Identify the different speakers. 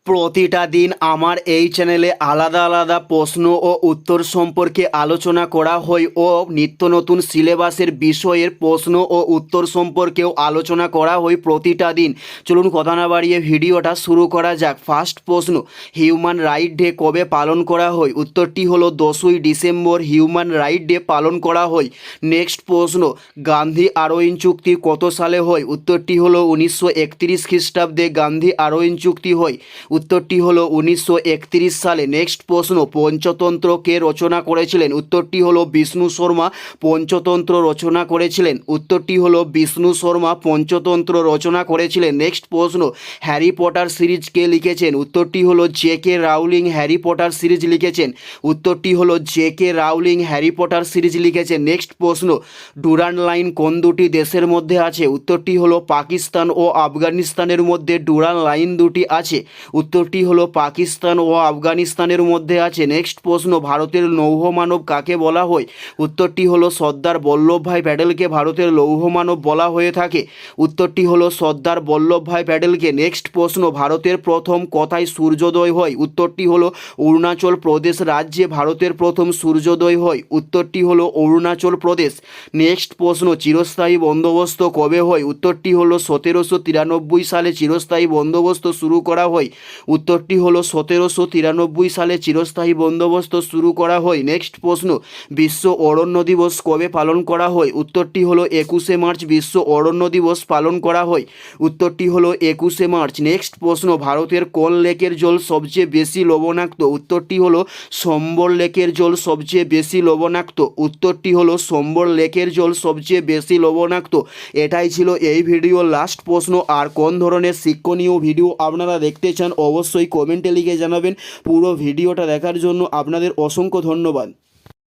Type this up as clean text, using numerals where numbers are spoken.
Speaker 1: প্রতিটা দিন আমার এই চ্যানেলে আলাদা আলাদা প্রশ্ন ও উত্তর সম্পর্কে আলোচনা করা হয় ও নিত্য নতুন সিলেবাসের বিষয়ের প্রশ্ন ও উত্তর সম্পর্কেও আলোচনা করা হয় প্রতিটা দিন। চলুন কথা না বাড়িয়ে ভিডিওটা শুরু করা যাক। ফার্স্ট প্রশ্ন, হিউম্যান রাইট ডে কবে পালন করা হয়? উত্তরটি হলো 10ই ডিসেম্বর হিউম্যান রাইট ডে পালন করা হয়। নেক্সট প্রশ্ন, গান্ধী আরোইন চুক্তি কত সালে হয়? উত্তরটি হলো 1931 খ্রিস্টাব্দে গান্ধী আরোইন চুক্তি হয়। উত্তরটি হলো 1931 সালে। নেক্সট প্রশ্ন, পঞ্চতন্ত্র কে রচনা করেছিলেন? উত্তরটি হলো বিষ্ণু শর্মা পঞ্চতন্ত্র রচনা করেছিলেন। উত্তরটি হলো বিষ্ণু শর্মা পঞ্চতন্ত্র রচনা করেছিলেন। নেক্সট প্রশ্ন, হ্যারি পটার সিরিজ কে লিখেছেন? উত্তরটি হলো জে.কে রাউলিং হ্যারি পটার সিরিজ লিখেছেন। উত্তরটি হলো জে.কে রাউলিং হ্যারি পটার সিরিজ লিখেছেন। নেক্সট প্রশ্ন, ডুরান্ড লাইন কোন দুটি দেশের মধ্যে আছে? উত্তরটি হলো পাকিস্তান ও আফগানিস্তানের মধ্যে ডুরান্ড লাইন দুটি আছে। উত্তরটি হলো পাকিস্তান ও আফগানিস্তানের মধ্যে আছে। নেক্সট প্রশ্ন, ভারতের লৌহ মানব কাকে বলা হয়? উত্তরটি হলো সর্দার বল্লভভাই প্যাটেলকে ভারতের লৌহ মানব বলা হয়ে থাকে। উত্তরটি হলো সর্দার বল্লভভাই প্যাটেলকে। নেক্সট প্রশ্ন, ভারতের প্রথম কোথায় সূর্যোদয় হয়? উত্তরটি হলো অরুণাচল প্রদেশ রাজ্যে ভারতের প্রথম সূর্যোদয় হয়। উত্তরটি হলো অরুণাচল প্রদেশ। নেক্সট প্রশ্ন, চিরস্থায়ী বন্দোবস্ত কবে হয়? উত্তরটি হলো 1793 সালে চিরস্থায়ী বন্দোবস্ত শুরু করা হয়। উত্তরটি হলো 1793 সালে চিরস্থায়ী বন্দোবস্ত শুরু করা হয়। নেক্সট প্রশ্ন, বিশ্ব অরণ্য দিবস কবে পালন করা হয়? উত্তরটি হলো 21শে মার্চ বিশ্ব অরণ্য দিবস পালন করা হয়। উত্তরটি হলো 21শে মার্চ। নেক্সট প্রশ্ন, ভারতের কোন লেকের জল সবচেয়ে বেশি লবণাক্ত? উত্তরটি হলো সম্বল লেকের জল সবচেয়ে বেশি লবণাক্ত। উত্তরটি হলো সম্বল লেকের জল সবচেয়ে বেশি লবণাক্ত। এটাই ছিল এই ভিডিওর লাস্ট প্রশ্ন। আর কোন ধরনের শিক্ষণীয় ভিডিও আপনারা দেখতে চান অবশ্যই কমেন্টে লিখে জানাবেন। পুরো ভিডিওটা দেখার জন্য আপনাদের অসংখ্য ধন্যবাদ।